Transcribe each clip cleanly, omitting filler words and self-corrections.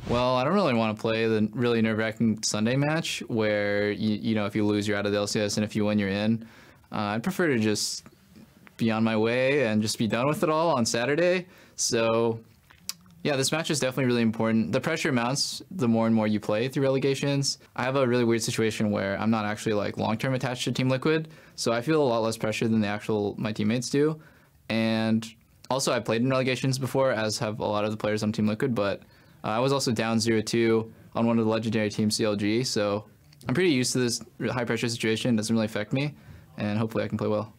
Well, I don't really want to play the really nerve-wracking Sunday match where, you know, if you lose, you're out of the LCS, and if you win, you're in. I'd prefer to just be on my way and just be done with it all on Saturday. So, yeah, this match is definitely really important. The pressure mounts the more and more you play through relegations. I have a really weird situation where I'm not actually like long-term attached to Team Liquid, so I feel a lot less pressure than my teammates do. And also, I've played in relegations before, as have a lot of the players on Team Liquid, but I was also down 0-2 on one of the legendary teams, CLG, so I'm pretty used to this high-pressure situation. It doesn't really affect me, and hopefully I can play well.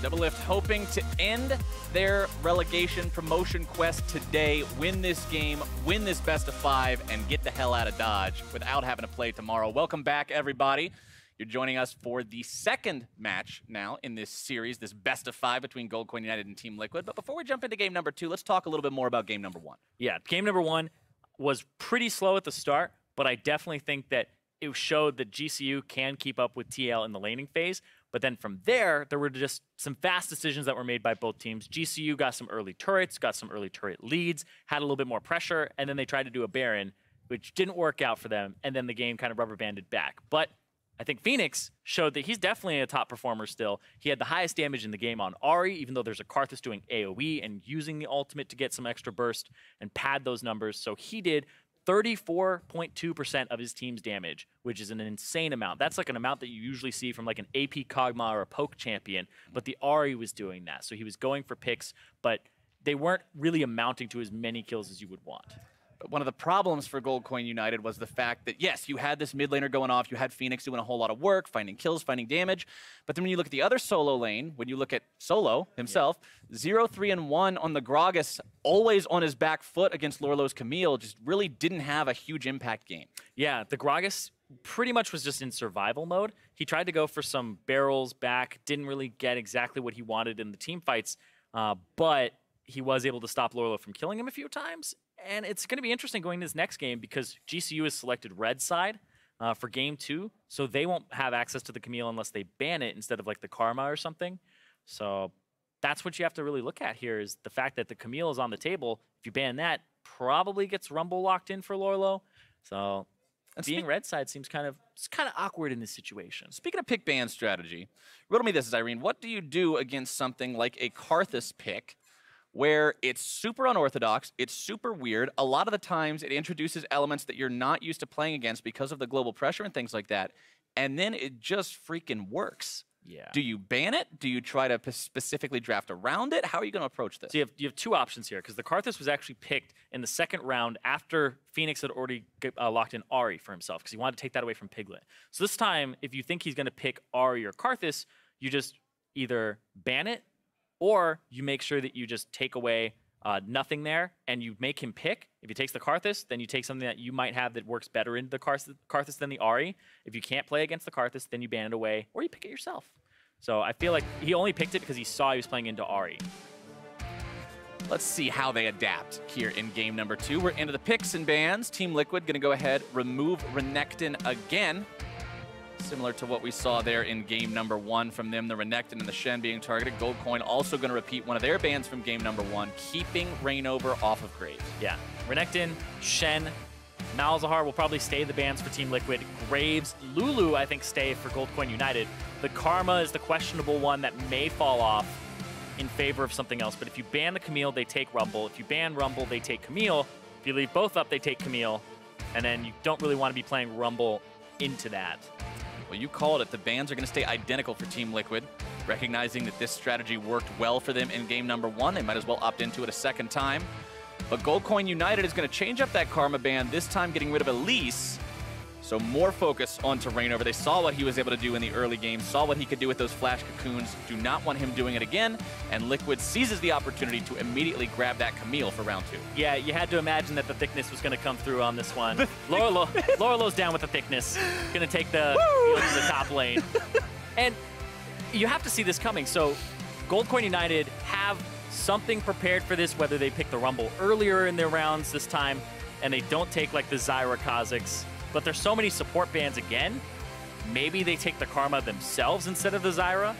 Doublelift hoping to end their relegation promotion quest today, win this game, win this best of 5, and get the hell out of Dodge without having to play tomorrow. Welcome back, everybody. You're joining us for the second match now in this series, this best of 5 between Goldcoin United and Team Liquid. But before we jump into game number 2, let's talk a little bit more about game number 1. Yeah, game number 1 was pretty slow at the start, but I definitely think that it showed that GCU can keep up with TL in the laning phase. But then from there were just some fast decisions that were made by both teams. GCU got some early turrets, got some early turret leads, had a little bit more pressure, and then they tried to do a Baron, which didn't work out for them, and then the game kind of rubber banded back. But I think Phoenix showed that he's definitely a top performer still. He had the highest damage in the game on Ahri, even though there's a Karthus doing AoE and using the ultimate to get some extra burst and pad those numbers. So he did 34.2% of his team's damage, which is an insane amount. That's like an amount that you usually see from like an AP Kog'Maw or a Poke champion, but the Ahri was doing that. So he was going for picks, but they weren't really amounting to as many kills as you would want. But one of the problems for Goldcoin United was the fact that, yes, you had this mid laner going off, you had Phoenix doing a whole lot of work, finding kills, finding damage, but then when you look at the other solo lane, when you look at Solo himself, 0-3-1 on the Gragas, always on his back foot against Lorlo's Camille, just really didn't have a huge impact game. Yeah, the Gragas pretty much was just in survival mode. He tried to go for some barrels back, didn't really get exactly what he wanted in the team fights, but he was able to stop Lorlo from killing him a few times. And it's going to be interesting going to this next game because GCU has selected red side for game 2, so they won't have access to the Camille unless they ban it instead of like the Karma or something. So that's what you have to really look at here is the fact that the Camille is on the table. If you ban that, probably gets Rumble locked in for Lorlo. So being red side seems kind of awkward in this situation. Speaking of pick ban strategy, riddle me this, Irene. What do you do against something like a Karthus pick where it's super unorthodox, it's super weird? A lot of the times it introduces elements that you're not used to playing against because of the global pressure and things like that, and then it just freaking works. Yeah. Do you ban it? Do you try to specifically draft around it? How are you going to approach this? So you have two options here, because the Karthus was actually picked in the second round after Phoenix had already locked in Ahri for himself, because he wanted to take that away from Piglet. So this time, if you think he's going to pick Ahri or Karthus, you just either ban it, or you make sure that you just take away nothing there, and you make him pick. If he takes the Karthus, then you take something that you might have that works better into the Karthus than the Ahri. If you can't play against the Karthus, then you ban it away, or you pick it yourself. So I feel like he only picked it because he saw he was playing into Ahri. Let's see how they adapt here in game number 2. We're into the picks and bans. Team Liquid going to go ahead, remove Renekton again. Similar to what we saw there in game number 1 from them, the Renekton and the Shen being targeted. Goldcoin also going to repeat one of their bans from game number 1, keeping Reignover off of Graves. Yeah, Renekton, Shen, Malzahar will probably stay the bans for Team Liquid. Graves, Lulu, I think, stay for Goldcoin United. The Karma is the questionable one that may fall off in favor of something else. But if you ban the Camille, they take Rumble. If you ban Rumble, they take Camille. If you leave both up, they take Camille. And then you don't really want to be playing Rumble into that. Well, you called it. The bans are going to stay identical for Team Liquid. Recognizing that this strategy worked well for them in game number 1, they might as well opt into it a second time. But Goldcoin United is going to change up that Karma ban, this time getting rid of Elise. So more focus onto Reignover. They saw what he was able to do in the early game, saw what he could do with those flash cocoons, do not want him doing it again, and Liquid seizes the opportunity to immediately grab that Camille for round 2. Yeah, you had to imagine that the thickness was going to come through on this one. Lorlo's down with the thickness, going to take the field to the top lane. And you have to see this coming. So Goldcoin United have something prepared for this, whether they pick the Rumble earlier in their rounds this time, and they don't take like the Zyra Kha'Zix. But there's so many support bans again. Maybe they take the Karma themselves instead of the Zyra.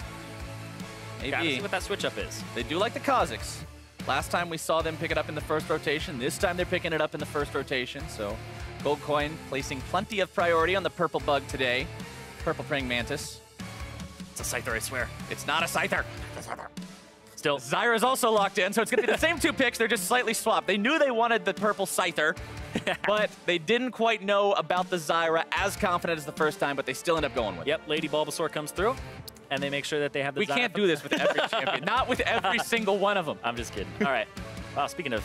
Maybe. Gotta see what that switch up is. They do like the Kha'Zix. Last time we saw them pick it up in the first rotation. This time they're picking it up in the first rotation. So Gold Coin placing plenty of priority on the purple bug today. Purple Praying Mantis. It's a Scyther, I swear. It's not a Scyther. Still, Zyra's also locked in, so it's going to be the same 2 picks. They're just slightly swapped. They knew they wanted the purple Scyther, but they didn't quite know about the Zyra as confident as the first time, but they still end up going with it. Yep, Lady Bulbasaur comes through, and they make sure that they have the We Zyra can't do this with every champion. Not with every single one of them. I'm just kidding. All right. Wow, speaking of...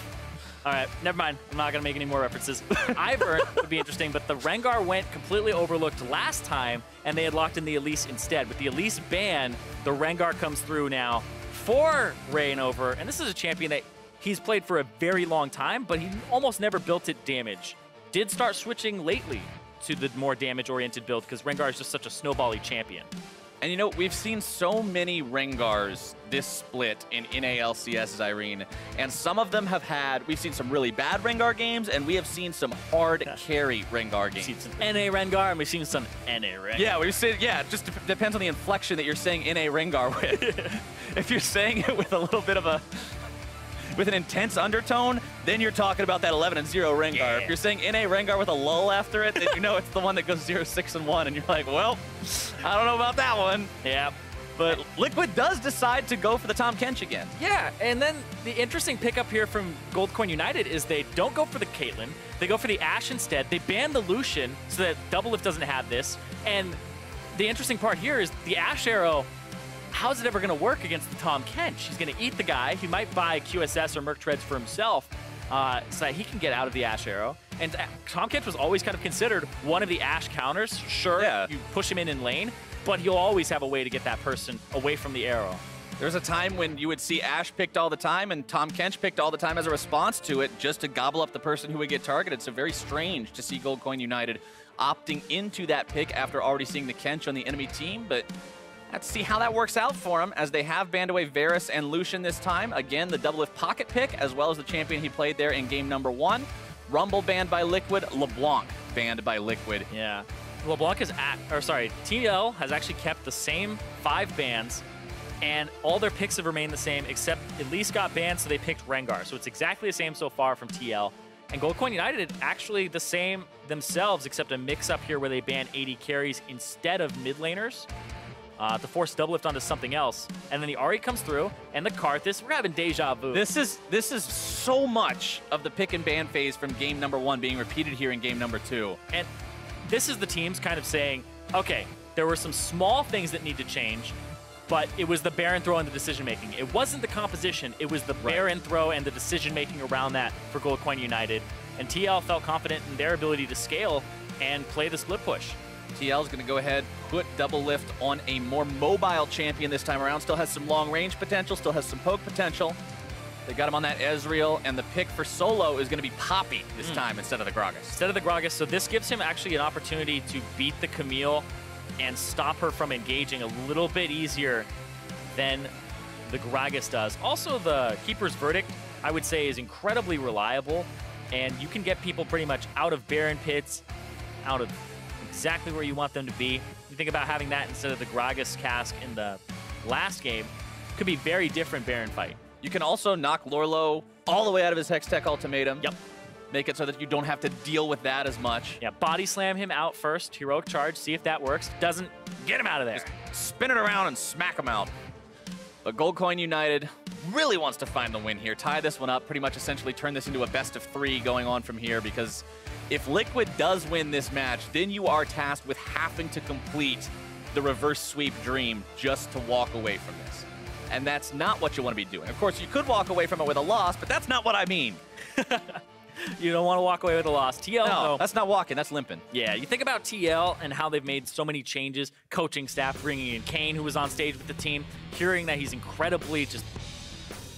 All right, never mind. I'm not going to make any more references. Ivern would be interesting, but the Rengar went completely overlooked last time, and they had locked in the Elise instead. With the Elise ban, the Rengar comes through now for Reignover, and this is a champion that he's played for a very long time, but he almost never built it damage. Did start switching lately to the more damage-oriented build because Rengar is just such a snowbally champion. And you know, we've seen so many Rengars this split in NALCS, Irene, and some of them have had, we've seen some really bad Rengar games, and we have seen some hard carry Rengar games. We've seen some NA Rengar, and we've seen some NA Rengar. Yeah, we've seen, yeah, it just depends on the inflection that you're saying NA Rengar with. If you're saying it with a little bit of a, with an intense undertone, then you're talking about that 11-0 Rengar. Yeah. If you're saying NA Rengar with a lull after it, then you know it's the one that goes 0-6-1, and you're like, well, I don't know about that one. Yeah. But Liquid does decide to go for the Tahm Kench again. Yeah, and then the interesting pickup here from Gold Coin United is they don't go for the Caitlyn. They go for the Ashe instead. They ban the Lucian so that Double Lift doesn't have this. And the interesting part here is the Ashe arrow, how's it ever going to work against the Tahm Kench? He's going to eat the guy. He might buy QSS or Merc Treads for himself so that he can get out of the Ashe arrow. And Tahm Kench was always kind of considered one of the Ashe counters. Sure, Yeah. you push him in lane, but he'll always have a way to get that person away from the arrow. There's a time when you would see Ashe picked all the time and Tahm Kench picked all the time as a response to it just to gobble up the person who would get targeted. So very strange to see Gold Coin United opting into that pick after already seeing the Kench on the enemy team. But let's see how that works out for him as they have banned away Varus and Lucian this time. Again, the Double Lift pocket pick as well as the champion he played there in game number 1. Rumble banned by Liquid, LeBlanc banned by Liquid. Yeah. LeBlanc is TL has actually kept the same 5 bans, and all their picks have remained the same, except Elise got banned, so they picked Rengar. So it's exactly the same so far from TL. And Gold Coin United actually the same themselves, except a mix-up here where they ban 80 carries instead of mid laners to force Double Lift onto something else. And then the Ahri comes through, and the Karthus. We're having deja vu. This is so much of the pick and ban phase from game number 1 being repeated here in game number 2. And this is the teams kind of saying, okay, there were some small things that need to change, but it was the Baron throw and the decision-making. It wasn't the composition, it was the Baron throw and the decision-making around that for Gold Coin United. And TL felt confident in their ability to scale and play the split push. TL is going to go ahead, put Double Lift on a more mobile champion this time around. Still has some long-range potential, still has some poke potential. They got him on that Ezreal, and the pick for solo is going to be Poppy this time instead of the Gragas. Instead of the Gragas, so this gives him actually an opportunity to beat the Camille and stop her from engaging a little bit easier than the Gragas does. Also, the Keeper's Verdict, I would say, is incredibly reliable, and you can get people pretty much out of Baron pits, out of exactly where you want them to be. You think about having that instead of the Gragas cask in the last game, could be very different Baron fight. You can also knock Lorlo all the way out of his Hextech Ultimatum. Yep. Make it so that you don't have to deal with that as much. Yeah, body slam him out first, heroic charge, see if that works. Doesn't, get him out of there. Just spin it around and smack him out. But Gold Coin United really wants to find the win here. Tie this one up, pretty much essentially turn this into a best of 3 going on from here, because if Liquid does win this match, then you are tasked with having to complete the reverse sweep dream just to walk away from this. And that's not what you want to be doing. Of course, you could walk away from it with a loss, but that's not what I mean. You don't want to walk away with a loss. TL, No, though, that's not walking, that's limping. yeah, you think about TL and how they've made so many changes, coaching staff, bringing in Kane, who was on stage with the team, hearing that he's incredibly just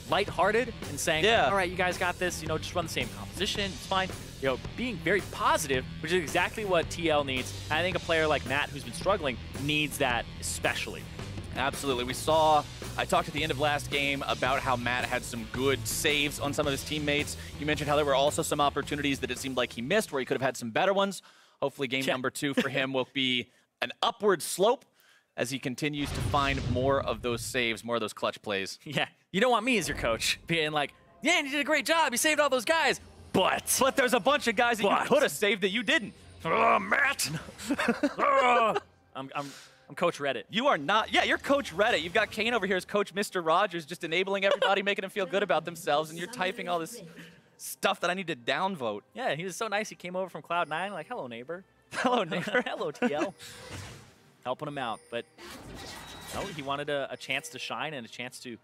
lighthearted and saying, Yeah. all right, you guys got this, you know, just run the same composition, it's fine. You know, being very positive, which is exactly what TL needs. And I think a player like Matt, who's been struggling, needs that especially. Absolutely. We saw, I talked at the end of last game about how Matt had some good saves on some of his teammates. You mentioned how there were also some opportunities that it seemed like he missed where he could have had some better ones. Hopefully game number 2 for him will be an upward slope as he continues to find more of those saves, more of those clutch plays. Yeah, you don't want me as your coach being like, Yeah, and you did a great job. You saved all those guys. But there's a bunch of guys that you could have saved that you didn't. Matt. I'm Coach Reddit. You are not. Yeah, you're Coach Reddit. You've got Kane over here as Coach Mr. Rogers, just enabling everybody, making them feel good about themselves, and you're typing all this stuff that I need to downvote. Yeah, he was so nice. He came over from Cloud9, like, hello, neighbor. Hello, neighbor. Hello, TL. Helping him out. But no, he wanted a chance to shine and a chance to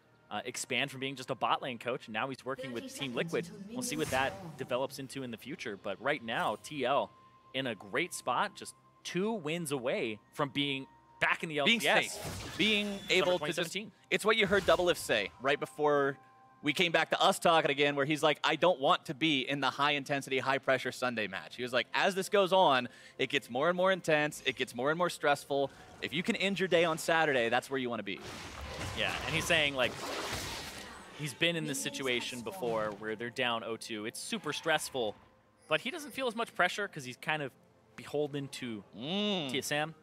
expand from being just a bot lane coach. And now he's working with Team Liquid. We'll see what that develops into in the future. But right now, TL in a great spot, just 2 wins away from being back in the LCS. Being safe. Being able to just... It's what you heard Doublelift say right before we came back to us talking again, where he's like, I don't want to be in the high-intensity, high-pressure Sunday match. He was like, as this goes on, it gets more and more intense, it gets more and more stressful. If you can end your day on Saturday, that's where you want to be. Yeah, and he's saying, like, he's been in this situation before where they're down 0-2. It's super stressful, but he doesn't feel as much pressure because he's kind of beholden to TSM.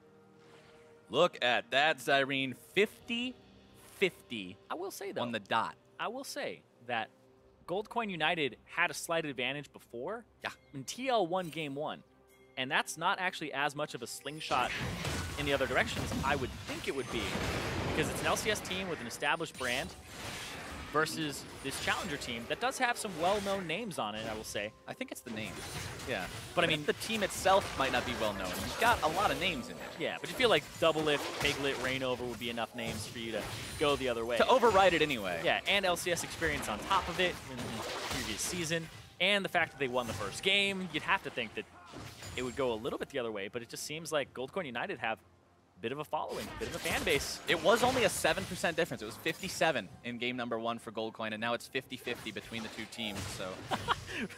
Look at that, Zyrene. 50-50. I will say, though, on the dot. I will say that Goldcoin United had a slight advantage before. Yeah. And TL won game 1. And that's not actually as much of a slingshot in the other direction as I would think it would be. Because it's an LCS team with an established brand versus this challenger team that does have some well-known names on it, I will say. I think it's the name. Yeah. But I mean, the team itself might not be well-known. You've got a lot of names in it. Yeah, but you feel like Doublelift, Piglet, Rainover would be enough names for you to go the other way. To override it anyway. Yeah, and LCS experience on top of it in the previous season. And the fact that they won the first game, you'd have to think that it would go a little bit the other way, but it just seems like Goldcoin United have a bit of a following, a bit of a fan base. It was only a 7% difference. It was 57 in game number 1 for Goldcoin, and now it's 50-50 between the 2 teams, so.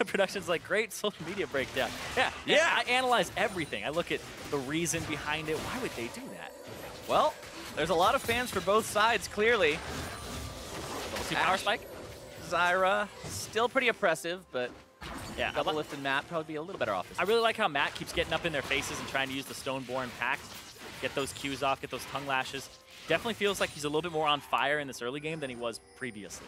Production's like, great social media breakdown. Yeah, I analyze everything. I look at the reason behind it. Why would they do that? Well, there's a lot of fans for both sides, clearly. Double T power spike. Zyra, still pretty oppressive, but yeah, Doublelift and Matt probably be a little better off. I really like how Matt keeps getting up in their faces and trying to use the Stoneborn pact, get those Qs off, get those tongue lashes. Definitely feels like he's a little bit more on fire in this early game than he was previously.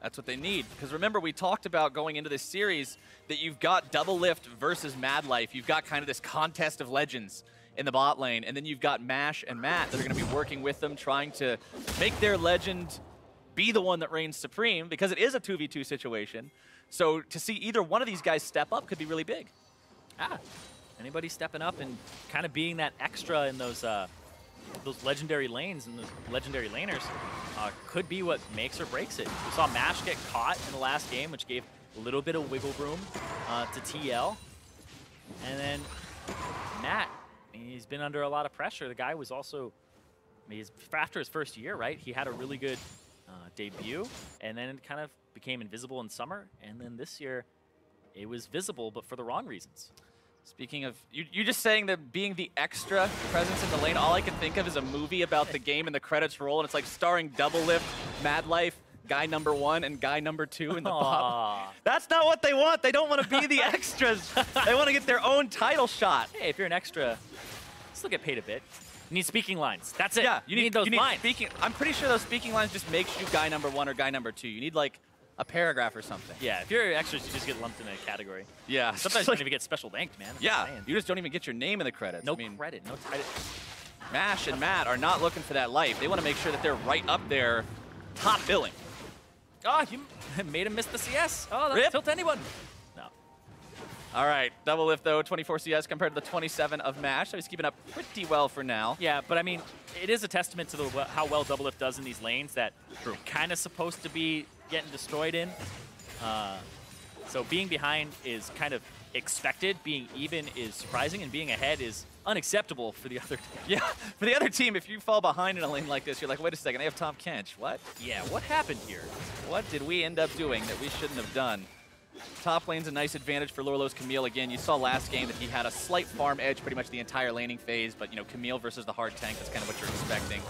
That's what they need, because remember, we talked about going into this series that you've got Doublelift versus Mad Life. You've got kind of this contest of legends in the bot lane, and then you've got Mash and Matt that are going to be working with them, trying to make their legend be the one that reigns supreme, because it is a 2v2 situation. So to see either one of these guys step up could be really big. Anybody stepping up and kind of being that extra in those legendary lanes and those legendary laners could be what makes or breaks it. We saw Mash get caught in the last game, which gave a little bit of wiggle room to TL. And then Matt, he's been under a lot of pressure. The guy was also, after his first year, right? He had a really good debut, and then it kind of became invisible in summer, and then this year it was visible, but for the wrong reasons. Speaking of, you're just saying that being the extra presence in the lane, all I can think of is a movie about the game and the credits roll, and it's like starring Doublelift, Mad Life, guy number 1 and guy number 2 in the pop. That's not what they want. They don't want to be the extras. They want to get their own title shot. Hey, if you're an extra, still get paid a bit. You need speaking lines. That's it. Yeah, you need those lines. I'm pretty sure those speaking lines just makes you guy number 1 or guy number 2. You need like a paragraph or something. Yeah, if you're extras, you just get lumped in a category. Yeah. Sometimes you don't even get special thanked, man. Yeah, you just don't even get your name in the credits. No credit, no title. Mash and Matt are not looking for that life. They want to make sure that they're right up there, top billing. Oh, you made him miss the CS. Oh, that'll tilt anyone. No. All right, Doublelift though, 24 CS compared to the 27 of Mash, so he's keeping up pretty well for now. Yeah, but I mean, it is a testament to how well Doublelift does in these lanes that you're kind of supposed to be getting destroyed in. So being behind is kind of expected, being even is surprising, and being ahead is unacceptable for the other team. Yeah, for the other team, if you fall behind in a lane like this, you're like, wait a second, they have Tom Kench. What? Yeah, what happened here? What did we end up doing that we shouldn't have done? Top lane's a nice advantage for Lorlo's Camille. Again, you saw last game that he had a slight farm edge pretty much the entire laning phase, but, you know, Camille versus the hard tank, that's kind of what you're expecting.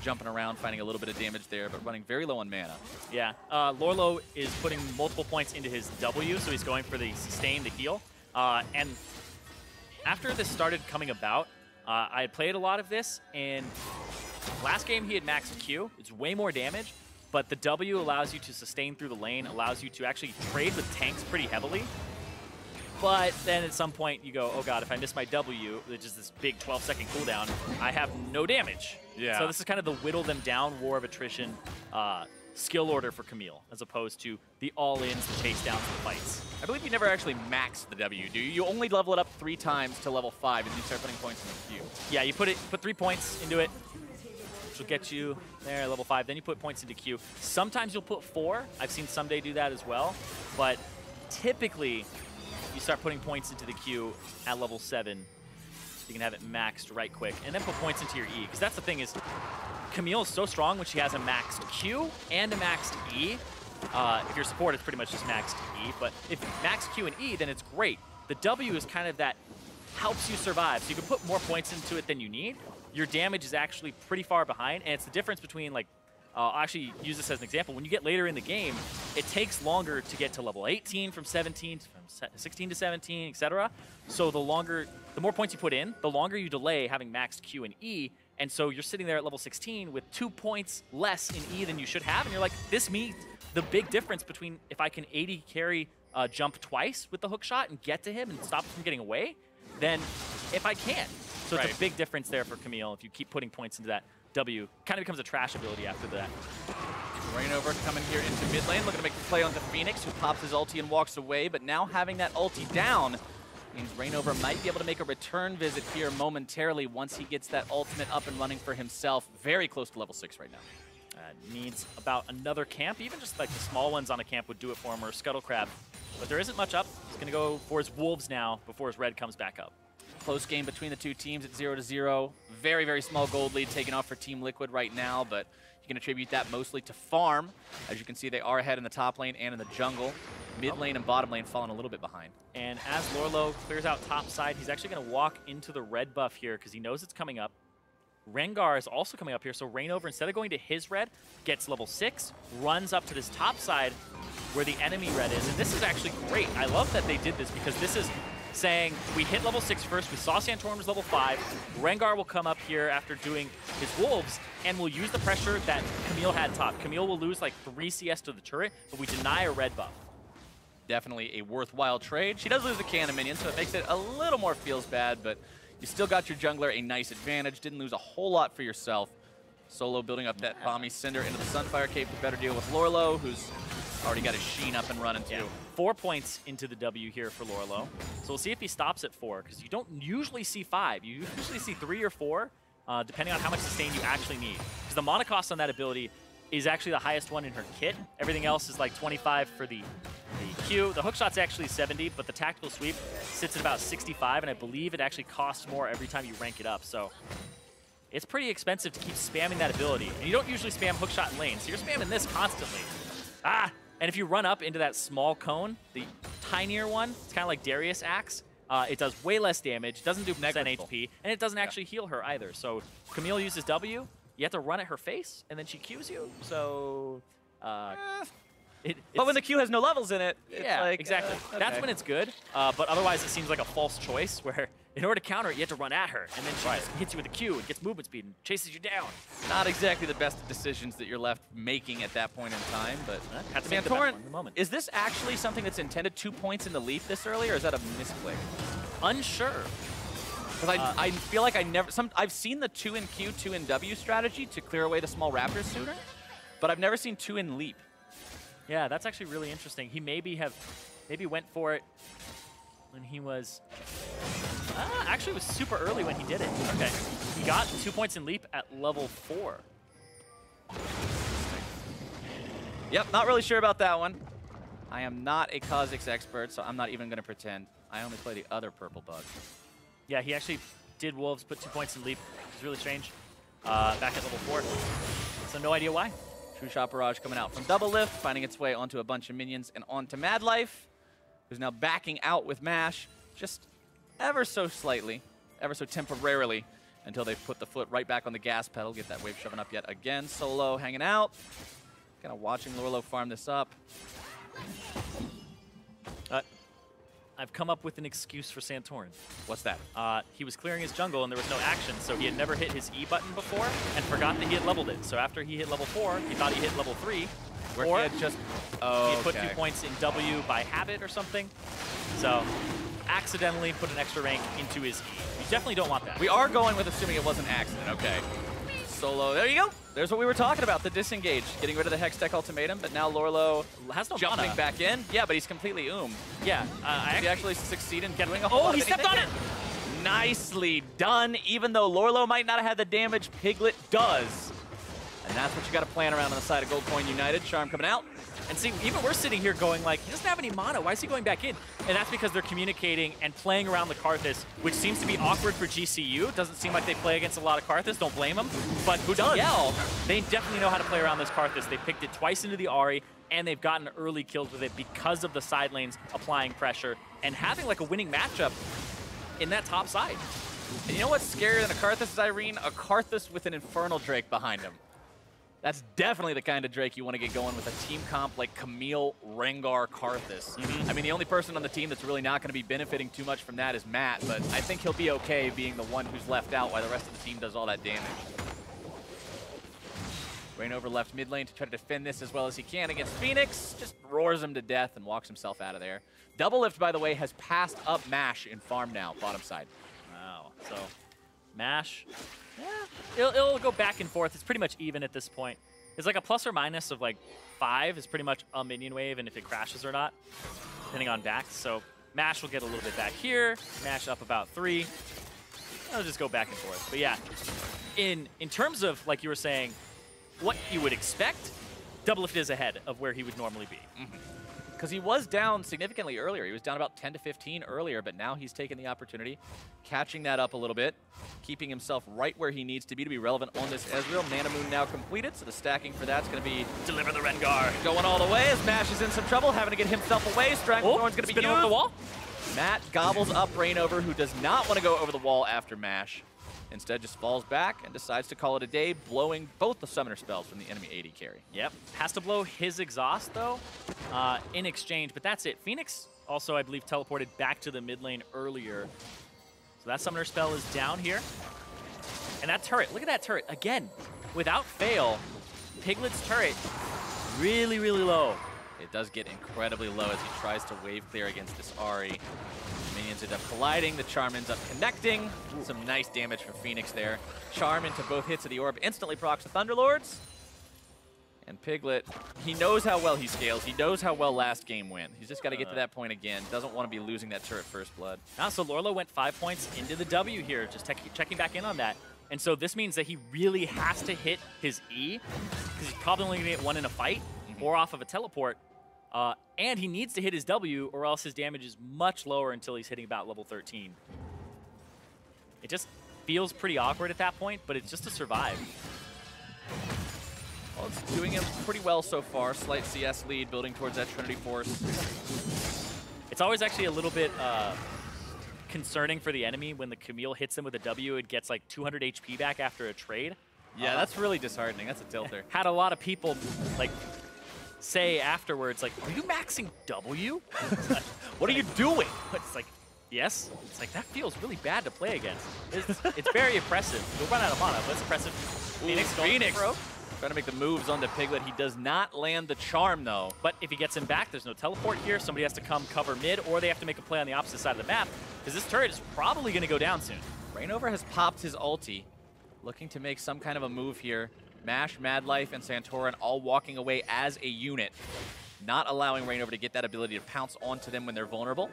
Jumping around, finding a little bit of damage there, but running very low on mana. Yeah, Lorlo is putting multiple points into his W, so he's going for the sustain, the heal. And after this started coming about, I had played a lot of this, and last game he had maxed Q. It's way more damage, but the W allows you to sustain through the lane, allows you to actually trade with tanks pretty heavily. But then at some point you go, oh god, if I miss my W, which is this big 12-second cooldown, I have no damage. Yeah. So this is kind of the whittle them down war of attrition skill order for Camille, as opposed to the all-ins, the chase downs, the fights. I believe you never actually max the W, do you? You only level it up 3 times to level 5, and you start putting points in the queue. Yeah, you put 3 points into it, which will get you there, level 5. Then you put points into Q. Sometimes you'll put 4. I've seen Someday do that as well. But typically, you start putting points into the Q at level 7. You can have it maxed right quick, and then put points into your E. Because that's the thing is, Camille is so strong when she has a maxed Q and a maxed E. If your support, it's pretty much just maxed E. But if max Q and E, then it's great. The W is kind of that helps you survive. So you can put more points into it than you need. Your damage is actually pretty far behind, and it's the difference between, like, I'll actually use this as an example. When you get later in the game, it takes longer to get to level 18 from 17, from 16 to 17, etc. So the more points you put in, the longer you delay having maxed Q and E. And so you're sitting there at level 16 with 2 points less in E than you should have. And you're like, this means the big difference between if I can 80 carry jump twice with the hook shot and get to him and stop him from getting away, than if I can't. So it's a big difference there for Camille if you keep putting points into that W. Kind of becomes a trash ability after that. Rainover coming here into mid lane, looking to make the play onto Phoenix, who pops his ulti and walks away. But now having that ulti down means Rainover might be able to make a return visit here momentarily once he gets that ultimate up and running for himself. Very close to level 6 right now. Needs about another camp. Even just like the small ones on a camp would do it for him, or Scuttle Crab. But there isn't much up. He's going to go for his Wolves now before his red comes back up. Close game between the two teams at 0-0. Very, very small gold lead taken off for Team Liquid right now, but you can attribute that mostly to farm. As you can see, they are ahead in the top lane and in the jungle. Mid lane and bottom lane falling a little bit behind. And as Lorlo clears out top side, he's actually going to walk into the red buff here because he knows it's coming up. Rengar is also coming up here, so Rainover, instead of going to his red, gets level 6, runs up to this top side where the enemy red is. And this is actually great. I love that they did this because this is saying we hit level 6 first, we saw Santorum was level 5, Rengar will come up here after doing his Wolves, and we'll use the pressure that Camille had top. Camille will lose like 3 CS to the turret, but we deny a red buff. Definitely a worthwhile trade. She does lose the cannon minion, so it makes it a little more feels bad, but you still got your jungler a nice advantage. Didn't lose a whole lot for yourself. Solo building up that Bomby Cinder into the Sunfire Cave to better deal with Lorlo, who's already got his Sheen up and running too. Yeah. 4 points into the W here for Lorlo. So we'll see if he stops at 4, because you don't usually see 5. You usually see 3 or 4, depending on how much sustain you actually need. Because the mana cost on that ability is actually the highest one in her kit. Everything else is like 25 for the Q. The hookshot's actually 70, but the tactical sweep sits at about 65, and I believe it actually costs more every time you rank it up. So it's pretty expensive to keep spamming that ability. And you don't usually spam hookshot in lane, so you're spamming this constantly. And if you run up into that small cone, the tinier one, it's kind of like Darius Axe. It does way less damage, doesn't do percent HP, and it doesn't actually heal her either. So Camille uses W, you have to run at her face, and then she Qs you. So but when the Q has no levels in it, it's like, exactly. Okay. That's when it's good. But otherwise, it seems like a false choice where in order to counter it, you have to run at her, and then she just hits you with a Q and gets movement speed and chases you down. Not exactly the best decisions that you're left making at that point in time, but Santorum, is this actually something that's intended 2 points in the leap this early, or is that a misplay? Unsure. Because I feel like I've seen the 2 in Q, 2 in W strategy to clear away the small raptors sooner, but I've never seen 2 in leap. Yeah, that's actually really interesting. He maybe went for it when he was... actually, it was super early when he did it. Okay. He got 2 points in leap at level 4. Yep, not really sure about that one. I am not a Kha'Zix expert, so I'm not even going to pretend. I only play the other purple bug. Yeah, he actually did Wolves, put 2 points in leap. It's really strange. Back at level 4. So no idea why. True Shot Barrage coming out from Double Lift, finding its way onto a bunch of minions and onto Mad Life, who's now backing out with Mash, just ever so slightly, ever so temporarily, until they put the foot right back on the gas pedal, get that wave shoving up yet again. Solo hanging out, kind of watching Lorlo farm this up. I've come up with an excuse for Santorin. What's that? He was clearing his jungle and there was no action, so he had never hit his E button before and forgot that he had leveled it. So after he hit level 4, he thought he hit level 3. Where or he had just... he had put 2 points in W by habit or something. So accidentally put an extra rank into his E. You definitely don't want that. We are going with assuming it was an accident. Okay. Solo. There you go. There's what we were talking about, the disengage. Getting rid of the Hextech ultimatum, but now Lorlo has no jumping mana. back in. Yeah, but he's completely Yeah. Did he actually succeed in doing a whole lot he of stepped on anything? it! Nicely done. Even though Lorlo might not have had the damage, Piglet does. And that's what you got to plan around on the side of Gold Coin United. Charm coming out. And see, even we're sitting here going like, he doesn't have any mana. Why is he going back in? And that's because they're communicating and playing around the Karthus, which seems to be awkward for GCU. Doesn't seem like they play against a lot of Karthus. Don't blame them. But who does? They definitely know how to play around this Karthus. They picked it twice into the Ahri, and they've gotten early kills with it because of the side lanes applying pressure and having like a winning matchup in that top side. And you know what's scarier than a Karthus, Irene? A Karthus with an Infernal Drake behind him. That's definitely the kind of Drake you want to get going with a team comp like Camille, Rengar, Karthus. I mean, the only person on the team that's really not going to be benefiting too much from that is Matt, but I think he'll be okay being the one who's left out while the rest of the team does all that damage. Rainover left mid lane to try to defend this as well as he can against Phoenix. Just roars him to death and walks himself out of there. Double Lift, by the way, has passed up Mash in farm now, bottom side. Wow. So, Mash, yeah, it'll go back and forth. It's pretty much even at this point. It's like a plus or minus of like 5 is pretty much a minion wave, and if it crashes or not, depending on Dax. So Mash will get a little bit back here, Mash up about 3. It'll just go back and forth. But yeah, in terms of, like you were saying, what you would expect, Double Lift is ahead of where he would normally be. Because he was down significantly earlier. He was down about 10 to 15 earlier, but now he's taken the opportunity, catching that up a little bit, keeping himself right where he needs to be relevant on this Ezreal. Mana Moon now completed, so the stacking for that's going to be Deliver the Rengar. Going all the way as Mash is in some trouble, having to get himself away. Stranglethorn's going to be used. Over the wall. Matt gobbles up Rainover, who does not want to go over the wall after Mash. Instead, just falls back and decides to call it a day, blowing both the summoner spells from the enemy AD carry. Yep. Has to blow his exhaust, though, in exchange, but that's it. Phoenix also, I believe, teleported back to the mid lane earlier. So that summoner spell is down here. And that turret, look at that turret. Again, without fail, Piglet's turret really, really low. It does get incredibly low as he tries to wave clear against this Ahri. Minions end up colliding, the Charm ends up connecting. Some nice damage from Phoenix there. Charm into both hits of the orb, instantly procs the Thunderlords. And Piglet, he knows how well he scales. He knows how well last game went. He's just got to get to that point again. Doesn't want to be losing that turret first blood. So Lorlo went 5 points into the W here, just checking back in on that. And so this means that he really has to hit his E, because he's probably only going to get 1 in a fight, or off of a teleport. And he needs to hit his W, or else his damage is much lower until he's hitting about level 13. It just feels pretty awkward at that point, but it's just to survive. Well, it's doing him pretty well so far. Slight CS lead, building towards that Trinity Force. It's always actually a little bit concerning for the enemy when the Camille hits him with a W. It gets like 200 HP back after a trade. Yeah, that's really disheartening. That's a tilter. Had a lot of people like say afterwards, like, are you maxing W? Like, what are you doing? It's like, yes. It's like, that feels really bad to play against. It's very oppressive. You'll run out of mana, but it's oppressive. Phoenix trying to make the moves onto Piglet. He does not land the Charm, though. But if he gets him back, there's no teleport here. Somebody has to come cover mid, or they have to make a play on the opposite side of the map, because this turret is probably going to go down soon. Rainover has popped his ulti, looking to make some kind of a move here. Mash, Madlife, and Santorin all walking away as a unit, not allowing Rainover to get that ability to pounce onto them when they're vulnerable.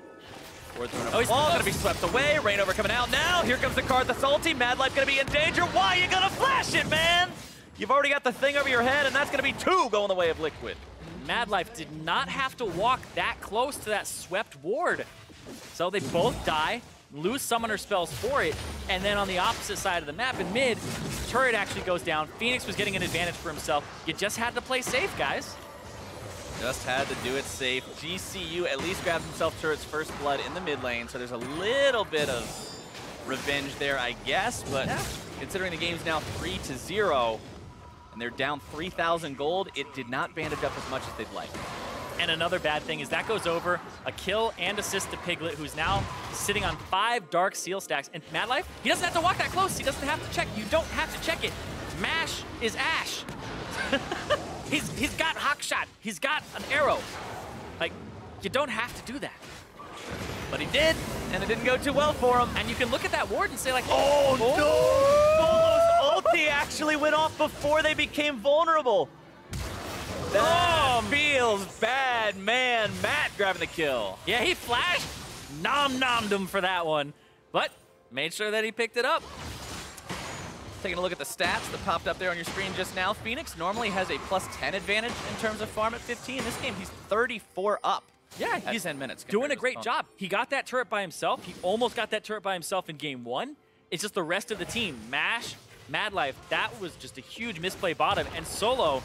He's going to be swept away. Rainover coming out now. Here comes the Karthus ulti. Madlife going to be in danger. Why are you going to flash it, man? You've already got the thing over your head, and that's going to be 2 going the way of Liquid. Madlife did not have to walk that close to that swept ward. So they both die, lose summoner spells for it, and then on the opposite side of the map in mid, turret actually goes down. Phoenix was getting an advantage for himself. You just had to play safe, guys. Just had to do it safe. GCU at least grabs himself turret's first blood in the mid lane, so there's a little bit of revenge there, I guess, but considering the game's now 3-0, and they're down 3,000 gold, it did not bandage up as much as they'd like. And another bad thing is that goes over a kill and assist to Piglet, who's now sitting on 5 Dark Seal stacks. And Mad Life, he doesn't have to walk that close. He doesn't have to check. You don't have to check it. Mash is Ash. he's got Hawk Shot. He's got an arrow. Like, you don't have to do that. But he did, and it didn't go too well for him. And you can look at that ward and say like, Oh, no! Solo's ulti actually went off before they became vulnerable. That feels bad, man. Matt grabbing the kill. yeah, he flashed, nommed him for that one, but made sure that he picked it up. Taking a look at the stats that popped up there on your screen just now, Phoenix normally has a +10 advantage in terms of farm at 15. This game, he's 34 up. Yeah, At he's 10 minutes. doing a compared to great his job. He got that turret by himself. He almost got that turret by himself in game 1. It's just the rest of the team. Mash, Mad Life, that was just a huge misplay bottom, and Solo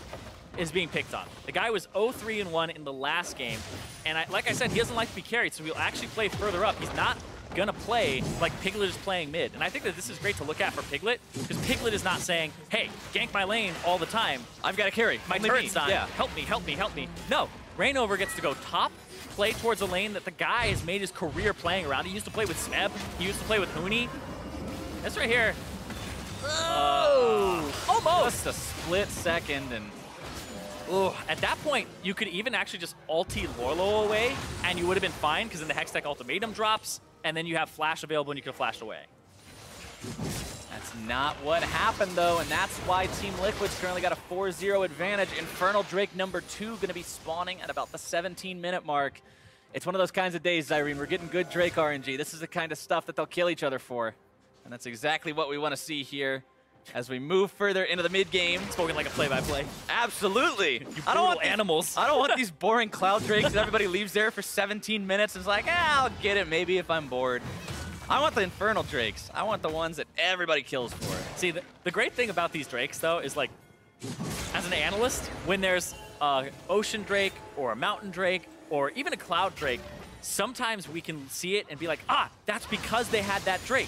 is being picked on. The guy was 0-3-1 in the last game, and like I said, he doesn't like to be carried, so he'll actually play further up. He's not gonna play like Piglet is playing mid. And I think that this is great to look at for Piglet, because Piglet is not saying, hey, gank my lane all the time. I've got to carry. My Only turret's me. on. Yeah. Help me, help me, help me. No, Rainover gets to go top, play towards a lane that the guy has made his career playing around. He used to play with Smeb. He used to play with Huni. This right here. Oh! Almost! Just a split second, and Ooh, at that point, you could even actually just ulti Lorlo away, and you would have been fine, because then the Hextech ultimatum drops, and then you have flash available, and you can flash away. that's not what happened, though, and that's why Team Liquid's currently got a 4-0 advantage. Infernal Drake number 2 going to be spawning at about the 17-minute mark. It's one of those kinds of days, Irene. We're getting good Drake RNG. This is the kind of stuff that they'll kill each other for, and that's exactly what we want to see here as we move further into the mid-game. Spoken like a play-by-play. Absolutely. I don't want animals. I don't want these boring Cloud Drakes that everybody leaves there for 17 minutes and is like, I'll get it maybe if I'm bored. I want the Infernal Drakes. I want the ones that everybody kills for. See, the great thing about these Drakes, though, is like, as an analyst, when there's a Ocean Drake or a Mountain Drake or even a Cloud Drake, sometimes we can see it and be like, that's because they had that Drake.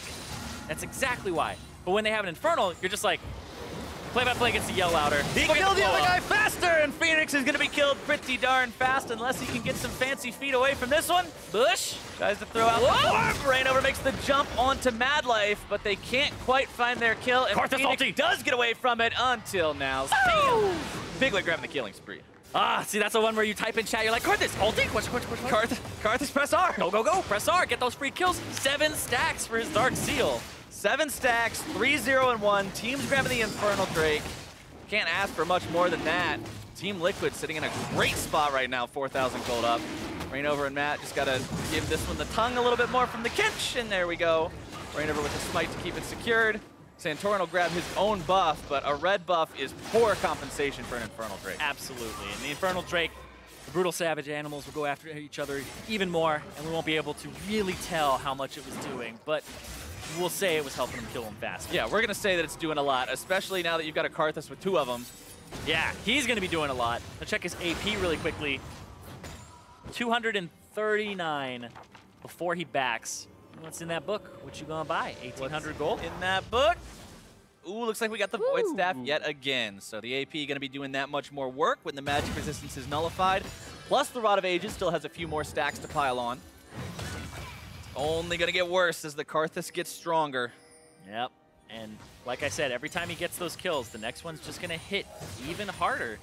That's exactly why. But when they have an Infernal, you're just like, play-by-play gets to yell louder. He killed the other guy faster, and Phoenix is going to be killed pretty darn fast unless he can get some fancy feet away from this one. Bush tries to throw out the orb. Rainover makes the jump onto Mad Life, but they can't quite find their kill. And Karthus Phoenix ulti. does get away from it until now. Piglet grabbing the killing spree. See, that's the one where you type in chat, you're like, Karthus, ulti? Karthus, press R. Go, go, go, press R, get those free kills. 7 stacks for his Dark Seal. 7 stacks, 3-0-1. Team's grabbing the Infernal Drake. Can't ask for much more than that. Team Liquid sitting in a great spot right now, 4,000 gold up. Rainover and Matt just got to give this one the tongue a little bit more from the kitch, and there we go. Rainover with a smite to keep it secured. Santorin will grab his own buff, but a red buff is poor compensation for an Infernal Drake. Absolutely, and the Infernal Drake, the brutal savage animals will go after each other even more, and we won't be able to really tell how much it was doing, but we'll say it was helping him kill him fast. Yeah, we're going to say that it's doing a lot, especially now that you've got a Karthus with 2 of them. Yeah, he's going to be doing a lot. Let's check his AP really quickly. 239 before he backs. What's in that book? What you gonna buy? 1,800 gold? In that book. Ooh, looks like we got the Void Staff yet again. So the AP going to be doing that much more work when the magic resistance is nullified. Plus the Rod of Ages still has a few more stacks to pile on. Only going to get worse as the Karthus gets stronger. Yep, and like I said, every time he gets those kills, the next one's just gonna hit even harder.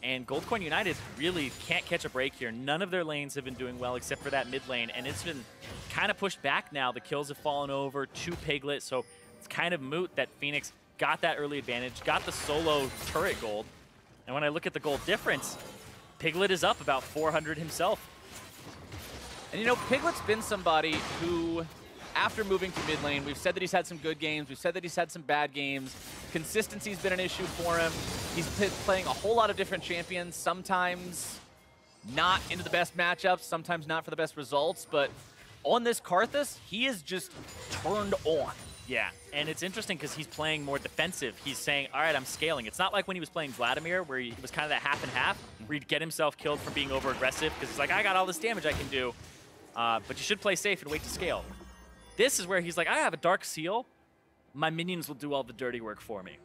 And Goldcoin United really can't catch a break here. None of their lanes have been doing well except for that mid lane, and it's been kind of pushed back now. The kills have fallen over to Piglet, so it's kind of moot that Phoenix got that early advantage, got the solo turret gold. And when I look at the gold difference, Piglet is up about 400 himself. And you know, Piglet's been somebody who, after moving to mid lane, we've said that he's had some good games, we've said that he's had some bad games. Consistency's been an issue for him. He's playing a whole lot of different champions, sometimes not into the best matchups, sometimes not for the best results, but on this Karthus, he is just turned on. Yeah, and it's interesting because he's playing more defensive. He's saying, all right, I'm scaling. It's not like when he was playing Vladimir, where he was kind of that half and half, where he'd get himself killed for being over-aggressive, because he's like, I got all this damage I can do. But you should play safe and wait to scale. This is where he's like, I have a Dark Seal. My minions will do all the dirty work for me.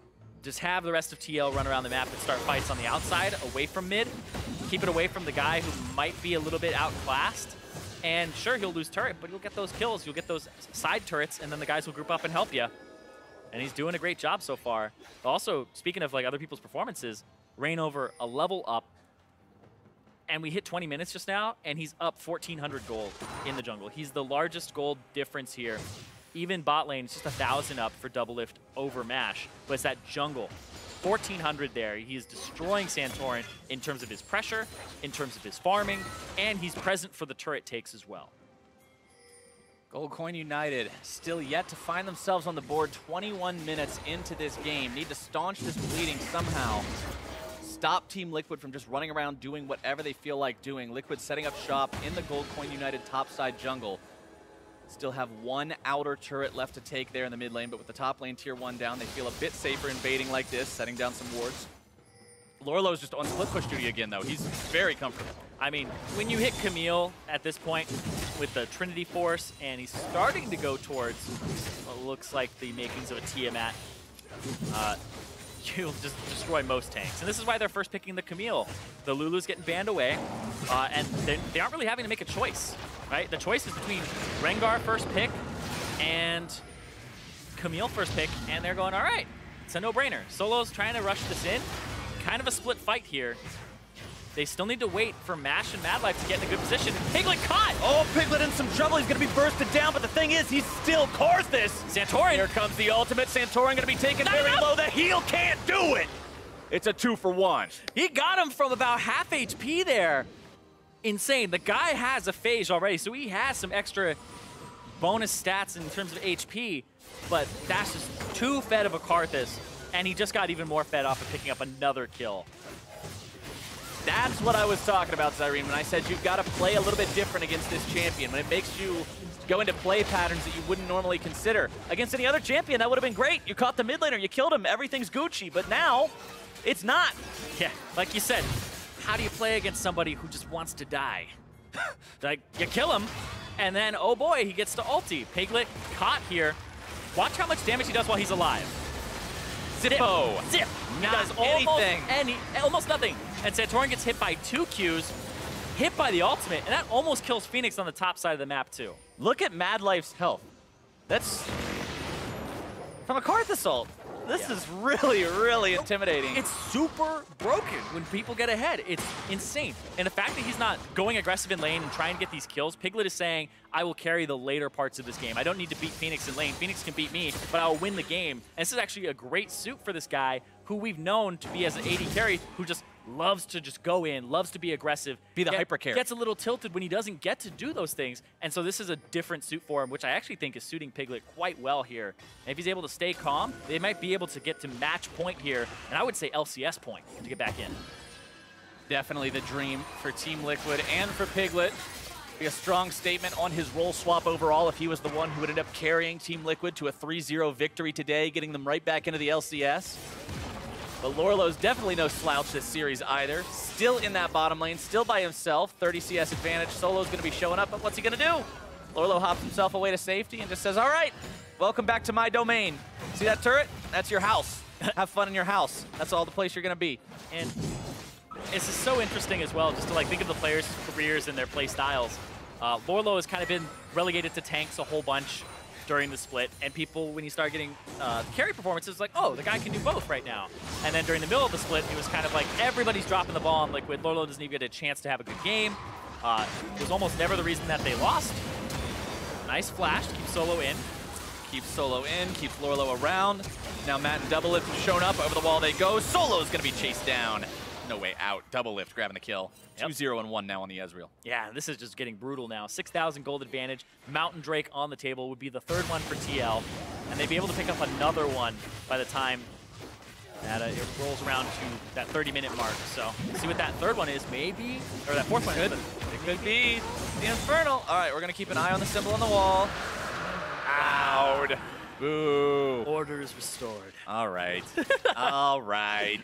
just have the rest of TL run around the map and start fights on the outside, away from mid. Keep it away from the guy who might be a little bit outclassed. And sure, he'll lose turret, but you'll get those kills. You'll get those side turrets, and then the guys will group up and help you. And he's doing a great job so far. Also, speaking of like other people's performances, Reignover a level up. And we hit 20 minutes just now, and he's up 1,400 gold in the jungle. He's the largest gold difference here. Even bot lane, it's just 1,000 up for double lift over Mash, but it's that jungle. 1,400 there. He's destroying Santorin in terms of his pressure, in terms of his farming, and he's present for the turret takes as well. Goldcoin United still yet to find themselves on the board 21 minutes into this game. Need to staunch this bleeding somehow. Stop Team Liquid from just running around doing whatever they feel like doing. Liquid setting up shop in the Goldcoin United topside jungle. Still have one outer turret left to take there in the mid lane, but with the top lane tier 1 down, they feel a bit safer invading like this, setting down some wards. Lorlo's just on split push duty again, though. He's very comfortable. I mean, when you hit Camille at this point with the Trinity Force, and he's starting to go towards what looks like the makings of a Tiamat, you'll just destroy most tanks. And this is why they're first picking the Camille. The Lulu's getting banned away, and they aren't really having to make a choice, right? The choice is between Rengar first pick and Camille first pick, and they're going, all right, it's a no-brainer. Solo's trying to rush this in. Kind of a split fight here. They still need to wait for Mash and Mad Life to get in a good position. Piglet caught! Oh, Piglet in some trouble. He's going to be bursted down, but the thing is, he still cores this. Santorin! Here comes the ultimate. Santorin going to be taken very low. The heal can't do it. It's a 2-for-1. He got him from about half HP there. Insane. The guy has a phase already, so he has some extra bonus stats in terms of HP, but that's just too fed of a Karthus, and he just got even more fed off of picking up another kill. That's what I was talking about, Zyrene, when I said you've got to play a little bit different against this champion. When it makes you go into play patterns that you wouldn't normally consider. Against any other champion, that would have been great. You caught the mid laner, you killed him, everything's Gucci. But now, it's not. Yeah, like you said, how do you play against somebody who just wants to die? Like, you kill him, and then, oh boy, he gets to ulti. Piglet caught here. Watch how much damage he does while he's alive. Zippo. Zip. He Not does anything. almost nothing. And Santorin gets hit by 2 Qs, hit by the ultimate, and that almost kills Phoenix on the top side of the map too. Look at Mad Life's health. That's from a Karthus ult. This is really, really intimidating. It's super broken when people get ahead. It's insane. And the fact that he's not going aggressive in lane and trying to get these kills, Piglet is saying, I will carry the later parts of this game. I don't need to beat Phoenix in lane. Phoenix can beat me, but I'll win the game. And this is actually a great suit for this guy who we've known to be as an AD carry who just loves to just go in, loves to be aggressive. Be the hyper carry. Gets a little tilted when he doesn't get to do those things. And so this is a different suit for him, which I actually think is suiting Piglet quite well here. And if he's able to stay calm, they might be able to get to match point here. And I would say LCS point to get back in. Definitely the dream for Team Liquid and for Piglet. Be a strong statement on his role swap overall if he was the one who would end up carrying Team Liquid to a 3-0 victory today, getting them right back into the LCS. But Lorlo's definitely no slouch this series either. Still in that bottom lane, still by himself. 30 CS advantage. Solo's going to be showing up, but what's he going to do? Lorlo hops himself away to safety and just says, all right, welcome back to my domain. See that turret? That's your house. Have fun in your house. That's all the place you're going to be. And this is so interesting as well, just to like think of the players' careers and their play styles. Lorlo has kind of been relegated to tanks a whole bunch during the split, and people, when you start getting carry performances, like, oh, the guy can do both right now. And then during the middle of the split, it was kind of like everybody's dropping the ball on Liquid. Lorlo doesn't even get a chance to have a good game. It was almost never the reason that they lost. Nice flash to keep Solo in. Keeps Solo in, keeps Lorlo around. Now Matt and Double Lift have shown up. Over the wall they go. Solo's going to be chased down. No way out. Double Lift grabbing the kill. Yep. 2-0-1 now on the Ezreal. Yeah, this is just getting brutal now. 6,000 gold advantage. Mountain Drake on the table would be the third one for TL. And they'd be able to pick up another one by the time that it rolls around to that 30-minute mark. So see what that third one is, maybe. Or that fourth one is. It could be the Infernal. All right, we're going to keep an eye on the symbol on the wall. Loud. Boo. Order is restored. All right. All right.